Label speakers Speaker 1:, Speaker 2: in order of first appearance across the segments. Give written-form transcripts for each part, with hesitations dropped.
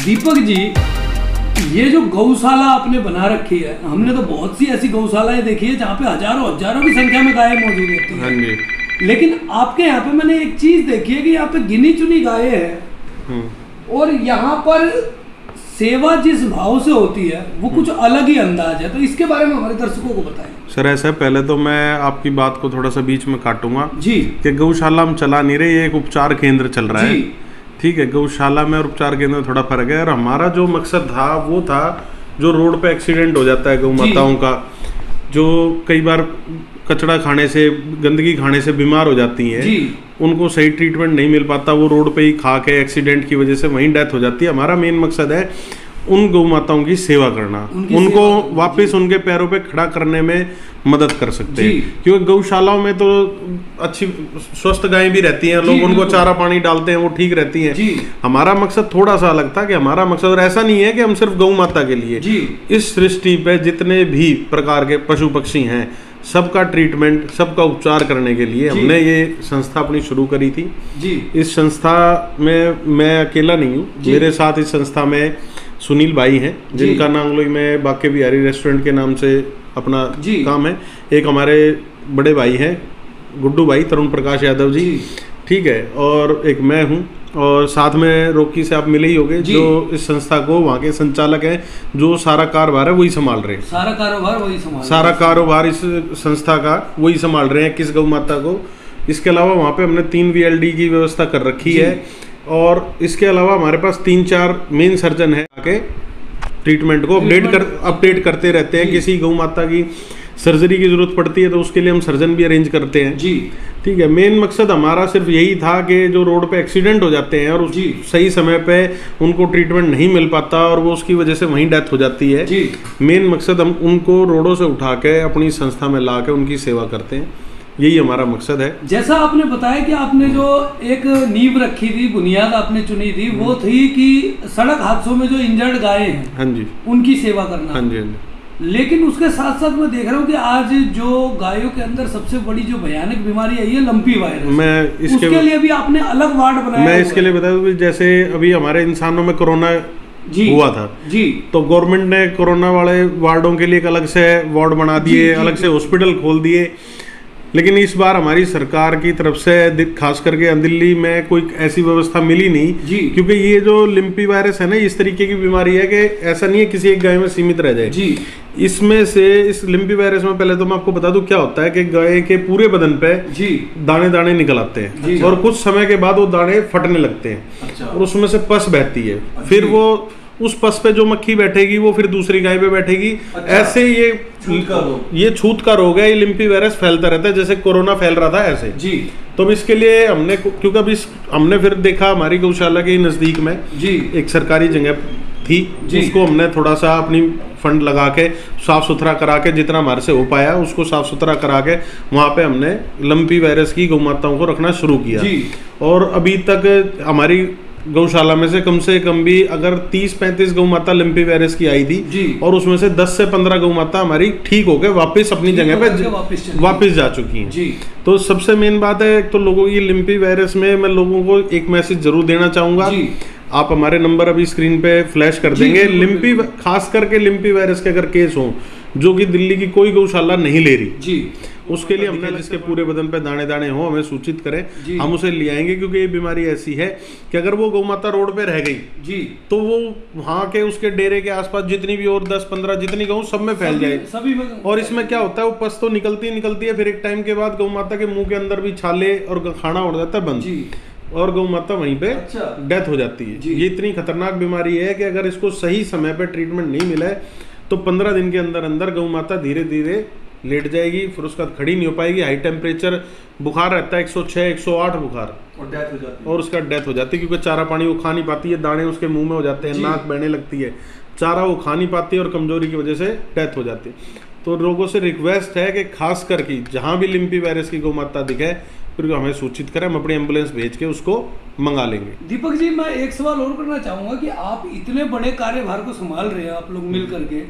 Speaker 1: दीपक जी, ये जो गौशाला आपने बना रखी है, हमने तो बहुत सी ऐसी गौशालाएं देखी है जहाँ पे हजारों हजारों की संख्या में गायें मौजूद होती हैं।
Speaker 2: हाँ जी।
Speaker 1: लेकिन आपके यहाँ पे मैंने एक चीज देखी है कि यहाँ पे गिनी चुनी गायें हैं और यहाँ पर सेवा जिस भाव से होती है वो कुछ अलग ही अंदाज है। तो इसके बारे में हमारे दर्शकों को बताएं।
Speaker 2: सर ऐसा, पहले तो मैं आपकी बात को थोड़ा सा बीच में काटूंगा
Speaker 1: जी
Speaker 2: कि गौशाला हम चला नहीं रहे, ये एक उपचार केंद्र चल रहा है। ठीक है, गौशाला में और उपचार केंद्र में थोड़ा फर्क है। और हमारा जो मकसद था वो था, जो रोड पे एक्सीडेंट हो जाता है गौ माताओं का, जो कई बार कचड़ा खाने से, गंदगी खाने से बीमार हो जाती हैं, उनको सही ट्रीटमेंट नहीं मिल पाता, वो रोड पे ही खा के एक्सीडेंट की वजह से वहीं डेथ हो जाती है। हमारा मेन मकसद है उन गौ माताओं की सेवा करना, उनको वापस उनके पैरों पे खड़ा करने में मदद कर सकते हैं। क्योंकि गौशालाओं में तो अच्छी स्वस्थ गायें भी रहती हैं, लोग उनको चारा पानी डालते हैं, वो ठीक रहती हैं। हमारा मकसद थोड़ा सा अलग था कि हमारा मकसद, और ऐसा नहीं है कि हम सिर्फ गौ माता के लिए, इस सृष्टि पे जितने भी प्रकार के पशु पक्षी हैं सबका ट्रीटमेंट, सबका उपचार करने के लिए हमने ये संस्था अपनी शुरू करी थी। इस संस्था में मैं अकेला नहीं हूँ, मेरे साथ इस संस्था में सुनील भाई हैं, जिनका नाम लोग में बाके बिहारी रेस्टोरेंट के नाम से अपना काम है। एक हमारे बड़े भाई हैं गुड्डू भाई, तरुण प्रकाश यादव जी, ठीक है, और एक मैं हूँ, और साथ में रोकी से आप मिले ही होंगे, जो इस संस्था को वहाँ के संचालक हैं, जो सारा कारोबार है वही संभाल रहे हैं। सारा कारोबार इस संस्था का वही संभाल रहे हैं, किस गौ माता को। इसके अलावा वहाँ पे हमने 3 VLD की व्यवस्था कर रखी है, और इसके अलावा हमारे पास 3-4 मेन सर्जन है, आके ट्रीटमेंट को अपडेट करते रहते हैं। किसी गौ माता की सर्जरी की जरूरत पड़ती है तो उसके लिए हम सर्जन भी अरेंज करते हैं। ठीक है, मेन मकसद हमारा सिर्फ यही था कि जो रोड पे एक्सीडेंट हो जाते हैं और सही समय पे उनको ट्रीटमेंट नहीं मिल पाता और वो उसकी वजह से वहीं डेथ हो जाती है, मेन मकसद हम उनको रोडों से उठा के अपनी संस्था में ला के उनकी सेवा करते हैं, यही हमारा मकसद है।
Speaker 1: जैसा आपने बताया कि आपने जो एक नींव रखी थी, बुनियाद आपने चुनी थी, वो थी कि सड़क हादसों में जो इंजर्ड गायें हैं, हाँ जी, उनकी सेवा करना।
Speaker 2: हाँ जी, हाँ जी।
Speaker 1: लेकिन उसके साथ साथ मैं देख रहा हूँ कि आज जो गायों के अंदर सबसे बड़ी जो भयानक बीमारी है, ये लंपी वायरस।
Speaker 2: मैं
Speaker 1: उसके लिए भी आपने अलग वार्ड बनाया।
Speaker 2: मैं इसके लिए बता दूं, जैसे अभी हमारे इंसानों में कोरोना हुआ था, तो गवर्नमेंट ने कोरोना वाले वार्डों के लिए एक अलग से वार्ड बना दिए, अलग से हॉस्पिटल खोल दिए। लेकिन इस बार हमारी सरकार की तरफ से खास करके दिल्ली में कोई ऐसी व्यवस्था मिली नहीं, क्योंकि ये जो लिम्पी वायरस है ना, इस तरीके की बीमारी है कि ऐसा नहीं है किसी एक गाय में सीमित रह जाए। इसमें से इस लिम्पी वायरस में पहले तो मैं आपको बता दूं क्या होता है कि गाय के पूरे बदन पे दाने दाने निकल आते हैं, और कुछ समय के बाद वो दाने फटने लगते हैं, और उसमें से पस बहती है। फिर वो उस पस पे जो मक्खी बैठेगी वो फिर दूसरी गाय पे बैठेगी। ऐसे ये छूत का रोग है, ये लिम्पी वायरस फैलता रहता है, जैसे कोरोना फैल रहा था ऐसे। तो अब इसके लिए हमने, क्योंकि अभी हमने फिर देखा हमारी गौशाला के नजदीक में एक सरकारी जगह थी, उसको हमने थोड़ा सा अपनी फंड लगा के साफ सुथरा करा के, जितना हमारे से हो पाया उसको साफ सुथरा करा के वहाँ पे हमने लंपी वायरस की गौ माताओं को रखना शुरू किया। और अभी तक हमारी गौशाला में से कम भी अगर 30-35 गौ माता लिम्पी वायरस की आई थी, और उसमें से 10 से 15 गौ माता हमारी ठीक हो गए, वापस अपनी जगह पे वापस जा चुकी हैं। तो सबसे मेन बात है, एक तो लोगों की लिम्पी वायरस में मैं लोगों को एक मैसेज जरूर देना चाहूंगा। आप हमारे नंबर अभी स्क्रीन पे फ्लैश कर देंगे। लिम्पी, खास करके लिम्पी वायरस के अगर केस हो जो कि दिल्ली की कोई गौशाला नहीं ले रही, उसके लिए हमने, जिसके पूरे बदन पे दाने दाने हो, हमें सूचित करें, हम उसे ले आएंगे। क्योंकि ये बीमारी ऐसी है कि अगर वो गौ माता रोड पे रह गई तो वो वहाँ के उसके डेरे के आसपास जितनी भी और 10-15 जितनी गौ सब में फैल जाए। और इसमें क्या होता है, वो पस तो निकलती है, फिर एक टाइम के बाद गौ माता के मुंह के अंदर भी छाले और खाना उड़ जाता है बंद, और गौ माता वहीं पे डेथ हो जाती है। ये इतनी खतरनाक बीमारी है कि अगर इसको सही समय पे ट्रीटमेंट नहीं मिला है तो 15 दिन के अंदर अंदर गौ माता धीरे धीरे लेट जाएगी, फिर उसका खड़ी नहीं हो पाएगी। हाई टेम्परेचर बुखार रहता है 106-108 बुखार, और उसका डेथ हो जाती है, क्योंकि चारा पानी वो खा नहीं पाती है, दाने उसके मुंह में हो जाते हैं, नाक बहने लगती है, चारा वो खा नहीं पाती है, और कमजोरी की वजह से डेथ हो जाती है। तो लोगों से रिक्वेस्ट है कि खास करके जहाँ भी लिम्पी वायरस की गौ माता दिखे फिर हमें सूचित करें, हम अपनी एम्बुलेंस भेज के उसको मंगा लेंगे।
Speaker 1: दीपक जी, मैं एक सवाल और करना चाहूंगा कि आप इतने बड़े कार्यभार को संभाल रहे हैं, आप लोग मिल करके,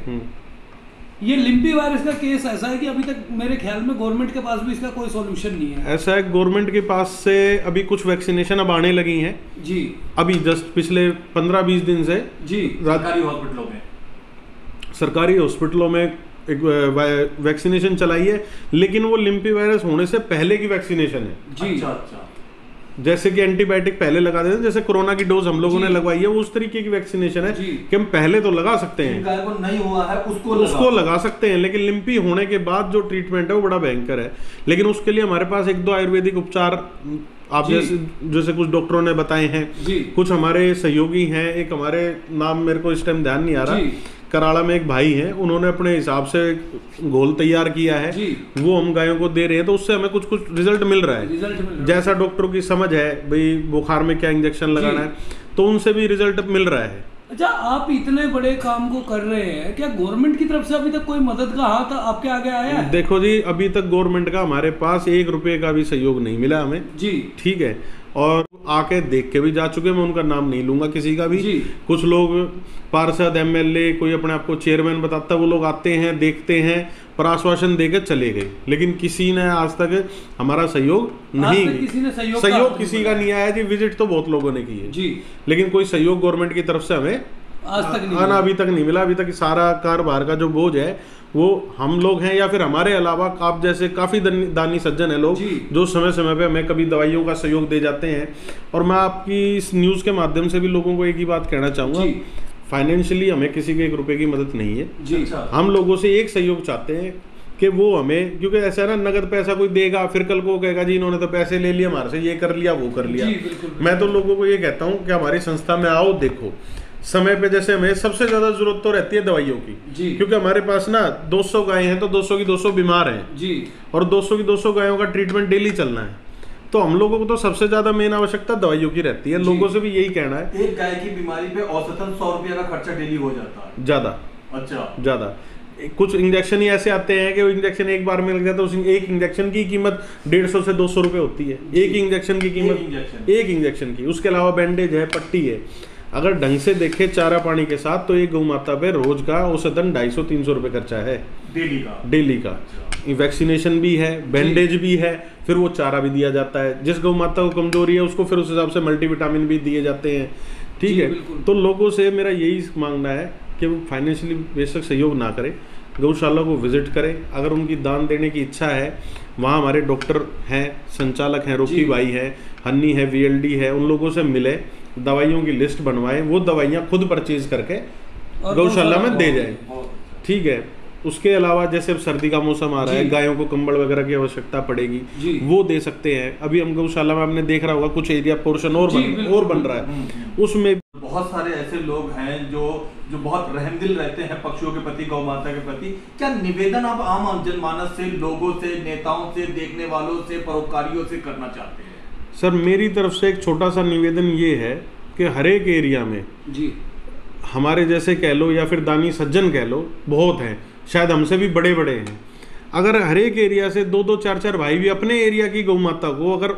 Speaker 1: ये लिम्पी वायरस का केस ऐसा है कि अभी तक मेरे ख्याल में गवर्नमेंट के पास भी इसका कोई सॉल्यूशन नहीं है।
Speaker 2: ऐसा है, गवर्नमेंट के पास से अभी कुछ वैक्सीनेशन अब आने लगी हैं
Speaker 1: जी,
Speaker 2: अभी जस्ट पिछले 15-20 दिन से
Speaker 1: जी।
Speaker 2: सरकारी हॉस्पिटलों में एक वैक्सीनेशन चलाई है, लेकिन वो लिम्पी वायरस होने से पहले की वैक्सीनेशन है
Speaker 1: जी।
Speaker 3: अच्छा।
Speaker 2: जैसे कि एंटीबायोटिक पहले लगा देते हैं, जैसे कोरोना की डोज हम लोगों ने लगवाई है, वो उस तरीके की वैक्सीनेशन है कि हम पहले तो लगा सकते हैं,
Speaker 3: को नहीं हुआ है
Speaker 2: उसको लगा सकते हैं, लेकिन लिम्पी होने के बाद जो ट्रीटमेंट है वो बड़ा भयंकर है। लेकिन उसके लिए हमारे पास 1-2 आयुर्वेदिक उपचार आप जैसे कुछ डॉक्टरों ने बताए हैं, कुछ हमारे सहयोगी हैं, एक हमारे नाम मेरे को इस टाइम ध्यान नहीं आ रहा, कराड़ा में एक भाई हैं, उन्होंने अपने हिसाब से घोल तैयार किया है, वो हम गायों को दे रहे हैं, तो उससे हमें कुछ रिजल्ट मिल रहा है। जैसा डॉक्टरों की समझ है भाई बुखार में क्या इंजेक्शन लगाना है, तो उनसे भी रिजल्ट मिल रहा है।
Speaker 1: अच्छा, आप इतने बड़े काम को कर रहे हैं, क्या गवर्नमेंट की तरफ से अभी तक कोई मदद का हाथ आपके आगे आया है?
Speaker 2: देखो जी, अभी तक गवर्नमेंट का हमारे पास 1 रुपए का भी सहयोग नहीं मिला हमें
Speaker 1: जी,
Speaker 2: ठीक है। और आके देख के भी जा चुके, मैं उनका नाम नहीं लूंगा किसी का भी। कुछ लोग पार्षद, एमएलए, कोई अपने आप को चेयरमैन बताता, वो लोग आते हैं, देखते हैं, पर आश्वासन देकर चले गए, लेकिन किसी ने आज तक हमारा सहयोग नहीं, सहयोग किसी का नहीं आया जी। विजिट तो बहुत लोगों ने की है जी, लेकिन कोई सहयोग गवर्नमेंट की तरफ से हमें
Speaker 1: आज तक नहीं
Speaker 2: अभी तक नहीं मिला। अभी तक सारा कारोबार का जो बोझ है वो हम लोग हैं, या फिर हमारे अलावा आप जैसे काफी दानी सज्जन है लोग जो समय समय पे हमें कभी दवाइयों का सहयोग दे जाते हैं। और मैं आपकी इस न्यूज के माध्यम से भी लोगों को एक ही बात कहना चाहूंगा, फाइनेंशियली हमें किसी के 1 रुपए की मदद नहीं है जी। हम लोगों से एक सहयोग चाहते हैं कि वो हमें, क्योंकि ऐसा है ना, नगद पैसा कोई देगा फिर कल को कहेगा जी इन्होंने तो पैसे ले लिए हमारे से, ये कर लिया वो कर लिया। मैं तो लोगों को ये कहता हूँ कि हमारी संस्था में आओ, देखो समय पे, जैसे हमें सबसे ज्यादा जरूरत तो रहती है दवाइयों की, क्योंकि हमारे पास ना 200 गायें हैं, तो 200 की 200 बीमार हैं जी, और 200 की 200 गायों का ट्रीटमेंट डेली चलना है, तो हम लोगों को तो सबसे ज्यादा मेन आवश्यकता दवाइयों की रहती है। लोगों से भी यही कहना है,
Speaker 3: एक गाय की बीमारी पे औसतन 100 रुपया का खर्चा डेली हो जाता है,
Speaker 2: ज्यादा।
Speaker 3: अच्छा,
Speaker 2: ज्यादा। कुछ इंजेक्शन ही ऐसे आते हैं कि वो इंजेक्शन एक बार में लग जाता है, उस एक इंजेक्शन की कीमत 150 से 200 रुपए होती है, एक इंजेक्शन की कीमत, एक इंजेक्शन की। उसके अलावा बैंडेज है, पट्टी है। अगर ढंग से देखे चारा पानी के साथ, तो एक गौ माता पे रोज का औसतन 250-300 रुपए खर्चा है डेली का। वैक्सीनेशन भी है, बैंडेज भी है, फिर वो चारा भी दिया जाता है। जिस गौ माता को कमजोरी है उसको फिर उस हिसाब से मल्टीविटामिन भी दिए जाते हैं, ठीक है। तो लोगों से मेरा यही मांगना है कि वो फाइनेंशियली बेशक सहयोग ना करें, गौशाला को विजिट करें। अगर उनकी दान देने की इच्छा है, वहाँ हमारे डॉक्टर हैं, संचालक हैं, रोकी भाई है, हन्नी है, VLD है, उन लोगों से मिले, दवाइयों की लिस्ट बनवाएं, वो दवाइयाँ खुद परचेज करके गौशाला में दे जाएं, ठीक है। उसके अलावा जैसे अब सर्दी का मौसम आ रहा है, गायों को कंबल वगैरह की आवश्यकता पड़ेगी, वो दे सकते हैं। अभी हम गौशाला में आपने देख रहा होगा कुछ एरिया पोर्शन और बन रहा है, उसमें
Speaker 3: बहुत सारे ऐसे लोग हैं जो बहुत रहमदिल रहते हैं पक्षियों के प्रति, गौ माता के प्रति। क्या निवेदन आप आम जनमानस से, लोगों से, नेताओं से, देखने वालों से, परोपकारियों से करना चाहते हैं?
Speaker 2: सर, मेरी तरफ से एक छोटा सा निवेदन ये है कि हर एक एरिया में जी हमारे जैसे कह लो या फिर दानी सज्जन कह लो, बहुत हैं, शायद हमसे भी बड़े बड़े हैं। अगर हर एक एरिया से 2-2, 4-4 भाई भी अपने एरिया की गौ माता को अगर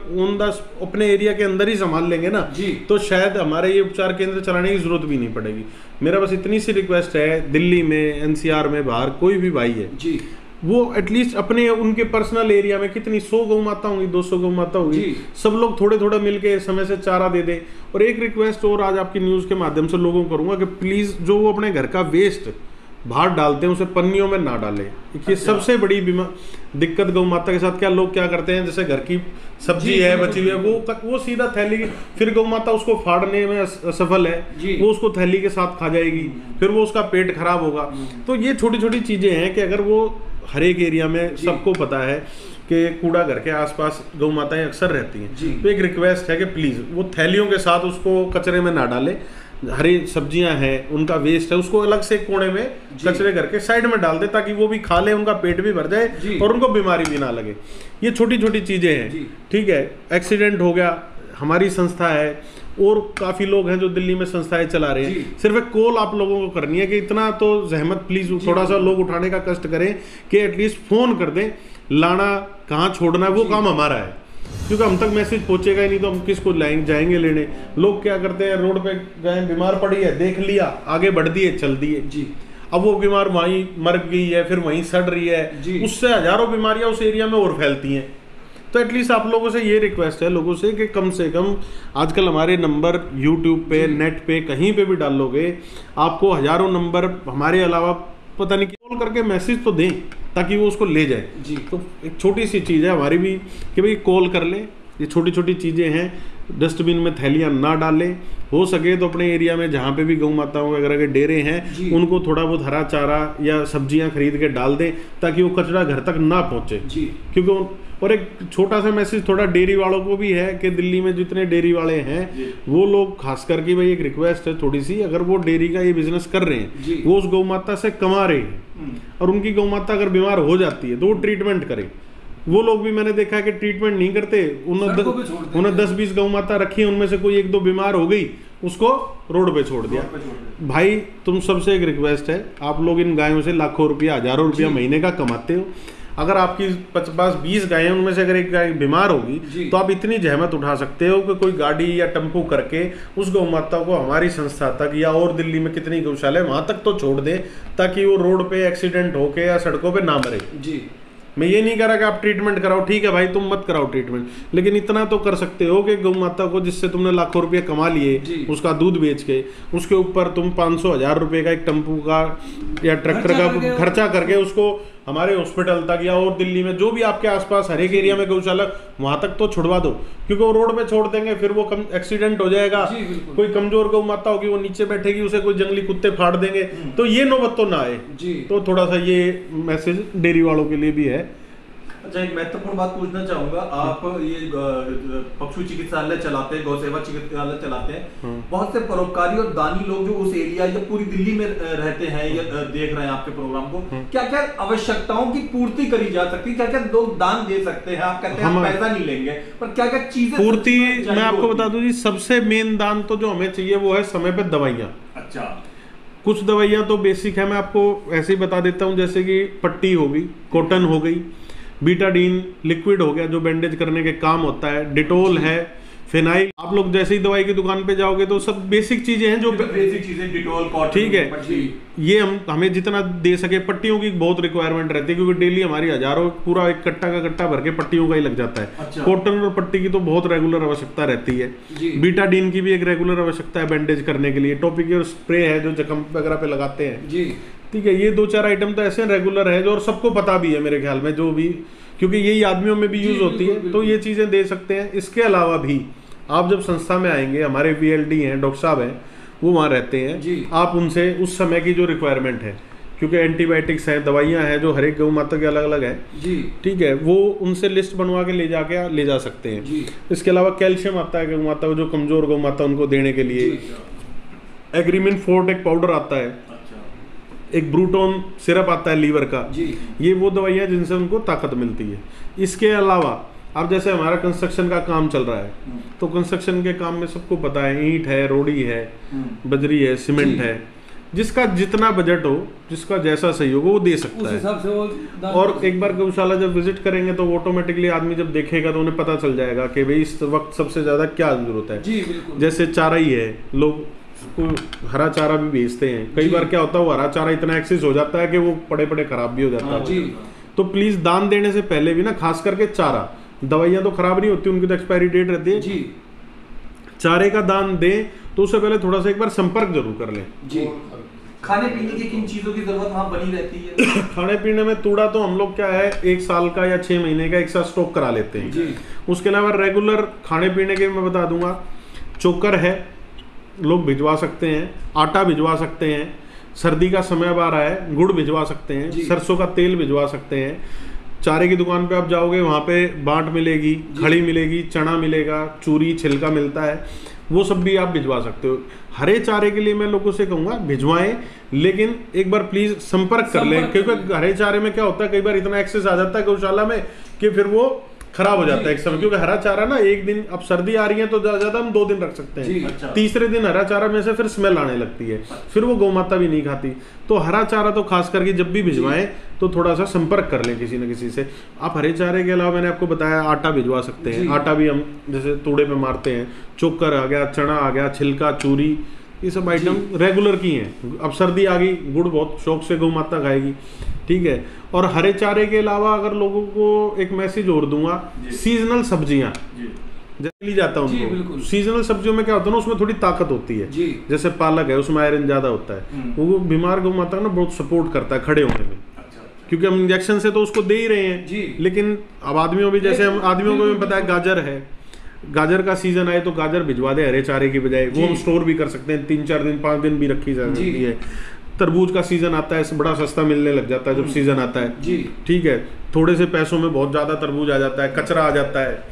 Speaker 2: अपने एरिया के अंदर ही संभाल लेंगे ना जी, तो शायद हमारे ये उपचार केंद्र चलाने की जरूरत भी नहीं पड़ेगी। मेरा बस इतनी सी रिक्वेस्ट है, दिल्ली में, NCR में, बाहर कोई भी भाई है जी, वो एटलीस्ट अपने उनके पर्सनल एरिया में कितनी 100 गौ माता होंगी, 200 गौ माता होगी, सब लोग थोड़े थोड़े मिलके समय से चारा दे दे। और एक रिक्वेस्ट और आज आपकी न्यूज़ के माध्यम से लोगों को करूंगा कि प्लीज़ जो वो अपने घर का वेस्ट बाहर डालते हैं उसे पन्नियों में ना डालें। ये सबसे बड़ी दिक्कत गौ माता के साथ क्या करते हैं, जैसे घर की सब्जी है बची हुई है, वो सीधा थैली, फिर गौ माता उसको फाड़ने में असफल है, वो उसको थैली के साथ खा जाएगी, फिर वो उसका पेट खराब होगा। तो ये छोटी छोटी चीजें हैं कि अगर वो हर एक एरिया में सबको पता है कि कूड़ा घर के आसपास गौ माताएं अक्सर रहती हैं, तो एक रिक्वेस्ट है कि प्लीज वो थैलियों के साथ उसको कचरे में ना डालें। हरी सब्जियां हैं, उनका वेस्ट है, उसको अलग से कोने में कचरे करके साइड में डाल दे, ताकि वो भी खा ले, उनका पेट भी भर जाए और उनको बीमारी भी ना लगे। ये छोटी छोटी चीजें हैं, ठीक है। एक्सीडेंट हो गया, हमारी संस्था है और काफी लोग हैं जो दिल्ली में संस्थाएं चला रहे हैं, सिर्फ एक कॉल आप लोगों को करनी है कि इतना तो जहमत प्लीज थोड़ा सा लोग उठाने का कष्ट करें कि एटलीस्ट फोन कर दें, लाना कहाँ छोड़ना है वो काम हमारा है, क्योंकि हम तक मैसेज पहुंचेगा ही नहीं तो हम किसको जाएंगे लेने। लोग क्या करते हैं, रोड पे गए, बीमार पड़ी है, देख लिया, आगे बढ़ दिए, चल दिए जी। अब वो बीमार वहीं मर गई है, फिर वहीं सड़ रही है, उससे हजारों बीमारियां उस एरिया में और फैलती हैं। तो एटलीस्ट आप लोगों से ये रिक्वेस्ट है लोगों से कि कम से कम आजकल हमारे नंबर यूट्यूब पे, नेट पे, कहीं पे भी डालोगे, आपको हजारों नंबर हमारे अलावा पता नहीं कॉल करके मैसेज तो दें ताकि वो उसको ले जाए जी। तो एक छोटी सी चीज़ है हमारी भी कि भाई कॉल कर ले, ये छोटी छोटी चीज़ें हैं। डस्टबिन में थैलियाँ ना डालें, हो सके तो अपने एरिया में जहाँ पे भी गौ माताओं वगैरह के डेरे हैं उनको थोड़ा बहुत हरा चारा या सब्जियाँ खरीद के डाल दें ताकि वो कचरा घर तक ना पहुँचे जी। क्योंकि और एक छोटा सा मैसेज थोड़ा डेयरी वालों को भी है कि दिल्ली में जितने डेयरी वाले हैं वो लोग खास करके भाई एक रिक्वेस्ट है थोड़ी सी, अगर वो डेयरी का ये बिजनेस कर रहे हैं, वो उस गौ माता से कमा रहे हैं और उनकी गौ माता अगर बीमार हो जाती है तो वो ट्रीटमेंट करें। वो लोग भी मैंने देखा है कि ट्रीटमेंट नहीं करते, उन्हें 10-20 गौ माता रखी है, उनमें से कोई 1-2 बीमार हो गई, उसको रोड पे छोड़ दिया। भाई तुम सबसे एक रिक्वेस्ट है, आप लोग इन गायों से लाखों रुपया, हजारों रुपया महीने का कमाते हो, अगर आपकी 20 गायें उनमें से अगर एक गाय बीमार होगी तो आप इतनी जहमत उठा सकते हो कि कोई गाड़ी या टेम्पो करके उस गौ माता को हमारी संस्था तक या और दिल्ली में कितनी गौशाला है वहां तक तो छोड़ दे ताकि वो रोड पे एक्सीडेंट होके या सड़कों पे ना मरे जी। मैं ये नहीं कह रहा कि आप ट्रीटमेंट कराओ, ठीक है भाई तुम मत कराओ ट्रीटमेंट, लेकिन इतना तो कर सकते हो कि गौ माता को जिससे तुमने लाखों रुपए कमा लिए उसका दूध बेच के, उसके ऊपर तुम 500-1000 रुपए का एक टेम्पू का या ट्रैक्टर का खर्चा करके उसको हमारे हॉस्पिटल तक या और दिल्ली में जो भी आपके आसपास हर एक एरिया में गौशाला वहां तक तो छुड़वा दो, क्योंकि वो रोड पे छोड़ देंगे फिर वो एक्सीडेंट हो जाएगा, कोई कमजोर गौ माता होगी वो नीचे बैठेगी, उसे कोई जंगली कुत्ते फाड़ देंगे, तो ये नौबत तो ना आए। तो थोड़ा सा ये मैसेज डेयरी वालों के लिए भी है।
Speaker 3: अच्छा, एक महत्वपूर्ण बात पूछना चाहूंगा, आप ये पशु चिकित्सालय चलाते हैं, गौ सेवा चिकित्सालय चलाते हैं, बहुत से परोपकारी और दानी लोग जो उस एरिया या पूरी दिल्ली में रहते हैं या देख रहे हैं आपके प्रोग्राम को, क्या क्या आवश्यकताओं की पूर्ति करी जा सकती है, क्या क्या लोग दान दे सकते हैं? आप कहते हैं हम पैसा नहीं लेंगे, पर क्या क्या चीजें
Speaker 2: पूर्ति? मैं आपको बता दूं जी, सबसे मेन दान तो जो हमें चाहिए वो है समय पे दवाइयाँ।
Speaker 3: अच्छा,
Speaker 2: कुछ दवाइयाँ तो बेसिक है, मैं आपको ऐसे ही बता देता हूँ, जैसे कि पट्टी हो गई, कॉटन हो गई, बीटाडीन लिक्विड हो गया जो बैंडेज करने के काम होता है, डिटोल है, फिनाइल। आप लोग जैसे ही दवाई की दुकान पे जाओगे तो सब बेसिक चीजें हैं जो
Speaker 3: बेसिक चीजें, डिटोल, कॉटन, ठीक
Speaker 2: है। ये हमें जितना दे सके। पट्टियों की बहुत रिक्वायरमेंट रहती है क्योंकि डेली हमारी हजारों, पूरा एक कट्टा का कट्टा भर के पट्टियों का ही लग जाता है। अच्छा। कॉटन और पट्टी की तो बहुत रेगुलर आवश्यकता रहती है। बीटाडीन की भी एक रेगुलर आवश्यकता है बैंडेज करने के लिए। टॉपिकल स्प्रे है जो जख्म वगैरह पे लगाते हैं जी, ठीक है। ये 2-4 आइटम तो ऐसे रेगुलर है जो और सबको पता भी है मेरे ख्याल में, जो भी, क्योंकि यही आदमियों में भी यूज होती है, तो ये चीजें दे सकते हैं। इसके अलावा भी आप जब संस्था में आएंगे, हमारे VLD हैं, डॉक्टर साहब हैं, वो वहाँ रहते हैं, आप उनसे उस समय की जो रिक्वायरमेंट है, क्योंकि एंटीबायोटिक्स हैं, दवाइयाँ हैं जो हर एक गौ माता के अलग अलग है जी, ठीक है, वो उनसे लिस्ट बनवा के ले जा सकते हैं। इसके अलावा कैल्शियम आता है गौ माता को, जो कमजोर गौ माता उनको देने के लिए। एग्रीमिन फोर्ट एक पाउडर आता है, एक ब्रूटोन सिरप आता है लीवर का जी। ये वो दवाइयाँ जिनसे उनको ताकत मिलती है। इसके अलावा अब जैसे हमारा कंस्ट्रक्शन का काम चल रहा है, तो कंस्ट्रक्शन के काम में सबको पता है, ईंट है, रोड़ी है, बजरी है, सीमेंट है, जिसका जितना बजट हो, जिसका जैसा सही हो वो दे सकता है। से और एक बार गौशाला जब विजिट करेंगे तो ऑटोमेटिकली आदमी जब देखेगा तो उन्हें पता चल जाएगा कि भाई इस वक्त सबसे ज्यादा क्या जरूरत है जी। जैसे चारा ही है, लोग हरा चारा भी बेचते हैं, कई बार क्या होता है वो हरा चारा इतना एक्सेस हो जाता है कि वो पड़े पड़े खराब भी हो जाता है। तो प्लीज दान देने से पहले भी ना, खास करके चारा, दवाइयाँ तो खराब नहीं होती, उनकी तो एक्सपायरी डेट रहती है जी। चारे का दान दें तो उससे पहले थोड़ा सा एक बार संपर्क जरूर कर लें जी।
Speaker 3: खाने पीने की किन चीजों की जरूरत वहाँ बनी रहती है?
Speaker 2: खाने पीने में तूड़ा तो हम लोग क्या है 1 साल का या 6 महीने का एक साथ स्टॉक करा लेते हैं जी। उसके अलावा रेगुलर खाने पीने के मैं बता दूंगा, चोकर है, लोग भिजवा सकते हैं, आटा भिजवा सकते हैं, सर्दी का समय आ रहा है, गुड़ भिजवा सकते हैं, सरसों का तेल भिजवा सकते हैं। चारे की दुकान पे आप जाओगे, वहाँ पे बाट मिलेगी, खड़ी मिलेगी, चना मिलेगा, चूरी, छिलका मिलता है, वो सब भी आप भिजवा सकते हो। हरे चारे के लिए मैं लोगों से कहूँगा भिजवाएं, लेकिन एक बार प्लीज संपर्क कर लें, क्योंकि हरे चारे में क्या होता है, कई बार इतना एक्सेस आ जाता है गौशाला में कि फिर वो खराब हो जाता है एक समय, क्योंकि हरा चारा ना एक दिन, अब सर्दी आ रही है तो ज्यादा हम 2 दिन रख सकते हैं। अच्छा। तीसरे दिन हरा चारा में से फिर स्मेल आने लगती है, फिर वो गौ माता भी नहीं खाती। तो हरा चारा तो खास करके जब भी भिजवाएं तो थोड़ा सा संपर्क कर लें किसी न किसी से। आप हरे चारे के अलावा मैंने आपको बताया आटा भिजवा सकते हैं, आटा भी हम जैसे तूड़े पे मारते हैं, चोकर आ गया, चना आ गया, छिलका, चूरी, ये सब आइटम रेगुलर की हैं। अब सर्दी आ गई, गुड़ बहुत शौक से गौ माता खाएगी, ठीक है। और हरे चारे के अलावा अगर लोगों को एक मैसेज और दूंगा, सीजनल सब्जियां जैसे ली जाता है उनको। सीजनल सब्जियों में क्या होता है ना, उसमें थोड़ी ताकत होती है, जैसे पालक है उसमें आयरन ज्यादा होता है, वो बीमार गौ माता ना बहुत सपोर्ट करता है खड़े होने में, क्योंकि हम इंजेक्शन से तो उसको दे ही रहे हैं। लेकिन अब आदमियों भी, जैसे हम आदमियों को भी पता है गाजर है, गाजर का सीजन आए तो गाजर भिजवा दे हरे चारे की बजाय, वो हम स्टोर भी कर सकते हैं, 3-4 दिन 5 दिन भी रखी जा सकती है। तरबूज का सीजन आता है, बड़ा सस्ता मिलने लग जाता है जब सीजन आता है, ठीक है, थोड़े से पैसों में बहुत ज्यादा तरबूज आ जाता है, कचरा आ जाता है,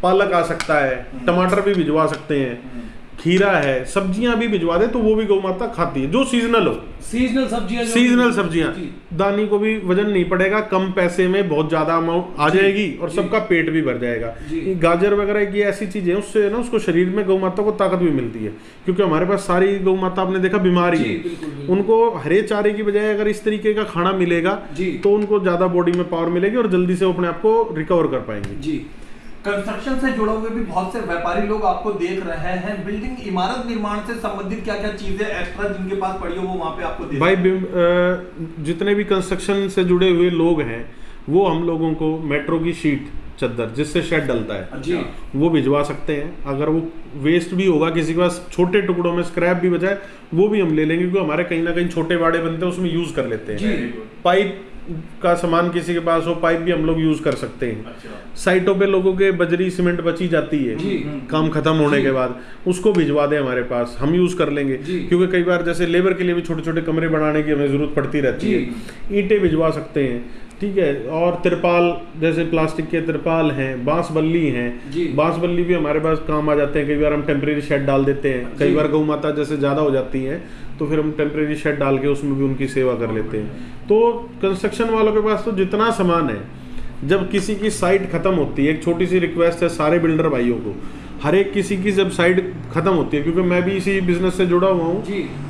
Speaker 2: पालक आ सकता है, टमाटर भी भिजवा सकते हैं, खीरा है, सब्जियां भी भिजवा दे तो वो भी गौ माता खाती है, जो सीजनल हो। सीजनल सब्जियां दानी को भी वजन नहीं पड़ेगा, कम पैसे में बहुत ज्यादा अमाउंट आ जाएगी और सबका पेट भी भर जाएगा। गाजर वगैरह की ऐसी चीजें, उससे ना उसको शरीर में गौ माता को ताकत भी मिलती है, क्योंकि हमारे पास सारी गौ माता आपने देखा बीमारी है, उनको हरे चारे की बजाय अगर इस तरीके का खाना मिलेगा तो उनको ज्यादा बॉडी में पावर मिलेगी और जल्दी से वो अपने आप को रिकवर कर पाएंगे।
Speaker 3: कंस्ट्रक्शन से जुड़े हुए भी बहुत से व्यापारी लोग आपको देख रहे हैं, बिल्डिंग इमारत निर्माण से संबंधित क्या क्या चीजें एक्स्ट्रा जिनके पास पड़ी हो वो वहां पे आपको
Speaker 2: भाई जितने भी कंस्ट्रक्शन से जुड़े हुए लोग हैं वो हम लोगों को मेट्रो की शीट चद्दर जिससे शेड डलता है वो भिजवा सकते हैं। अगर वो वेस्ट भी होगा किसी के पास छोटे टुकड़ों में स्क्रैप भी बचा है वो भी हम ले लेंगे, क्योंकि हमारे कहीं ना कहीं छोटे बाड़े बनते हैं उसमें यूज कर लेते हैं। पाइप का सामान किसी के पास हो, पाइप भी हम लोग यूज कर सकते हैं। साइटों पे लोगों के बजरी सीमेंट बची जाती है काम खत्म होने के बाद, उसको भिजवा दे हमारे पास, हम यूज कर लेंगे, क्योंकि कई बार जैसे लेबर के लिए भी छोटे छोटे कमरे बनाने की हमें जरूरत पड़ती रहती है, ईंटें भिजवा सकते हैं, ठीक है। और तिरपाल, जैसे प्लास्टिक के तिरपाल हैं, बांस बल्ली हैं, बांस बल्ली भी हमारे पास काम आ जाते हैं। कई बार हम टेम्परेरी शेड डाल देते हैं, कई बार गौ माता जैसे ज्यादा हो जाती हैं तो फिर हम टेम्परेरी शेड डाल के उसमें भी उनकी सेवा कर लेते हैं। तो कंस्ट्रक्शन वालों के पास तो जितना सामान है, जब किसी की साइट खत्म होती है, एक छोटी सी रिक्वेस्ट है सारे बिल्डर भाइयों को, हर एक किसी की जब साइट खत्म होती है, क्योंकि मैं भी इसी बिजनेस से जुड़ा हुआ हूँ,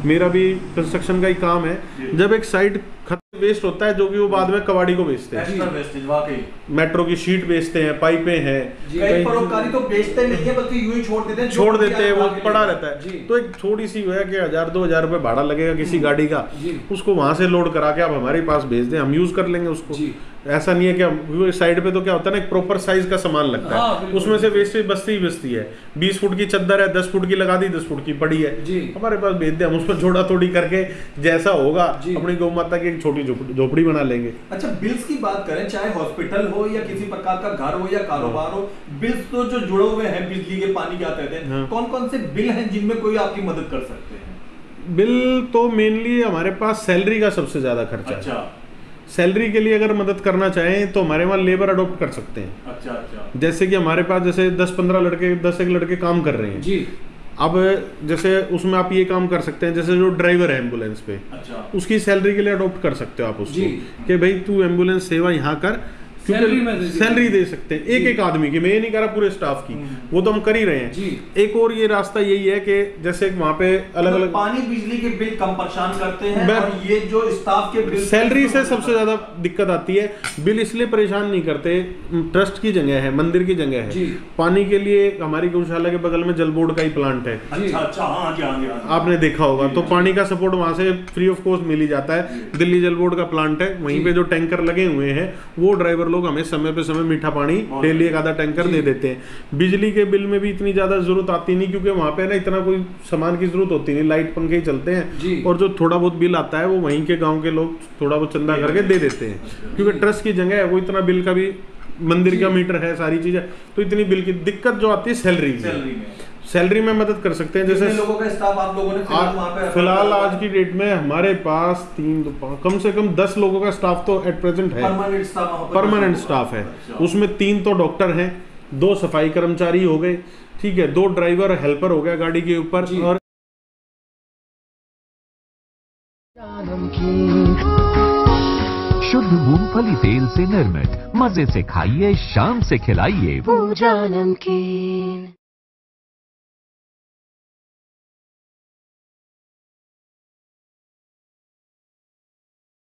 Speaker 2: मेरा भी कंस्ट्रक्शन का ही काम है, जब एक साइट खत्म वेस्ट होता है जो कि वो बाद में कबाड़ी को बेचते हैं, मेट्रो की शीट बेचते हैं, पाइपें हैं,
Speaker 3: कई परोपकारी तो बेचते नहीं है बल्कि यूं ही छोड़ देते हैं,
Speaker 2: वो पड़ा रहता है। तो एक छोटी सी है कि 1000-2000 रुपए भाड़ा लगेगा किसी गाड़ी का, उसको वहां से लोड करा के आप हमारे पास भेज दें, हम यूज कर लेंगे उसको। ऐसा नहीं है कि साइड पे तो क्या होता है ना, एक प्रॉपर साइज का सामान लगता है, उसमें से वेस्टेज बचती है। 20 फुट की चद्दर है, 10 फुट की लगा दी, 10 फुट की पड़ी है, हमारे पास भेज दे, हम उसमें जोड़ा तोड़ी करके जैसा होगा अपनी गौ माता की एक छोटी झोपड़ी बना लेंगे।
Speaker 3: अच्छा, बिल्स की बात करें, चाहे हॉस्पिटल हो या किसी प्रकार का घर हो या कारोबार हो, बिल्स तो जो जुड़े हुए हैं, बिजली के, पानी के आते हैं, कौन कौन से बिल हैं जिनमें कोई आपकी मदद कर सकते हैं?
Speaker 2: बिल तो मेनली हमारे पास सैलरी का सबसे ज्यादा खर्चा है। सैलरी के लिए अगर मदद करना चाहें तो हमारे वहाँ लेबर अडॉप्ट कर सकते हैं। अच्छा। जैसे कि हमारे पास जैसे 10-15 लड़के, 10 एक लड़के काम कर रहे हैं, अब जैसे उसमें आप ये काम कर सकते हैं, जैसे जो ड्राइवर है एम्बुलेंस पे, उसकी सैलरी के लिए अडॉप्ट कर सकते हो आप उसको, कि भाई तू एम्बुलेंस सेवा यहाँ कर, सैलरी दे सकते हैं एक आदमी की, मैं ये नहीं कह रहा पूरे स्टाफ की, वो तो हम कर ही रहे हैं। एक और ये रास्ता यही है कि जैसे वहाँ पे अलग अलग
Speaker 3: पानी बिजली के बिल कम परेशान करते हैं, और ये जो स्टाफ के बिल,
Speaker 2: सैलरी से सबसे ज्यादा दिक्कत आती है। बिल इसलिए परेशान नहीं करते, ट्रस्ट की जगह है, मंदिर की जगह है, पानी के लिए हमारी गौशाला के बगल में जल बोर्ड का ही प्लांट है, आपने देखा होगा, तो पानी का सपोर्ट वहाँ से फ्री ऑफ कॉस्ट मिल ही जाता है। दिल्ली जल बोर्ड का प्लांट है, वहीं पे जो टैंकर लगे हुए हैं वो ड्राइवर लोग हमें समय पे समय मीठा पानी डेली एक आधा टैंकर दे देते हैं। बिजली के बिल में भी इतनी ज्यादा जरूरत आती नहीं, क्योंकि वहां पे ना इतना कोई सामान की जरूरत होती नहीं, लाइट पंखे ही चलते हैं, और जो थोड़ा बहुत बिल आता है वो वहीं के गांव के लोग थोड़ा बहुत चंदा करके दे देते हैं, क्योंकि ट्रस्ट की जगह है, वो इतना बिल का भी, मंदिर का मीटर है, सारी चीजें, तो इतनी बिल की दिक्कत जो आती है सैलरी में मदद कर सकते हैं। जैसे
Speaker 3: लोगों का स्टाफ आप लोगों ने
Speaker 2: फिलहाल आज की डेट में हमारे पास 3 कम से कम 10 लोगों का स्टाफ तो एट प्रेजेंट है, परमानेंट स्टाफ है। उसमें 3 तो डॉक्टर हैं, 2 सफाई कर्मचारी हो गए, ठीक है, 2 ड्राइवर हेल्पर हो गया गाड़ी के ऊपर, और
Speaker 4: शुद्ध मूंगफली तेल से निर्मित, मजे से खाइए, शाम से खिलाइए। पूजा नमकीन।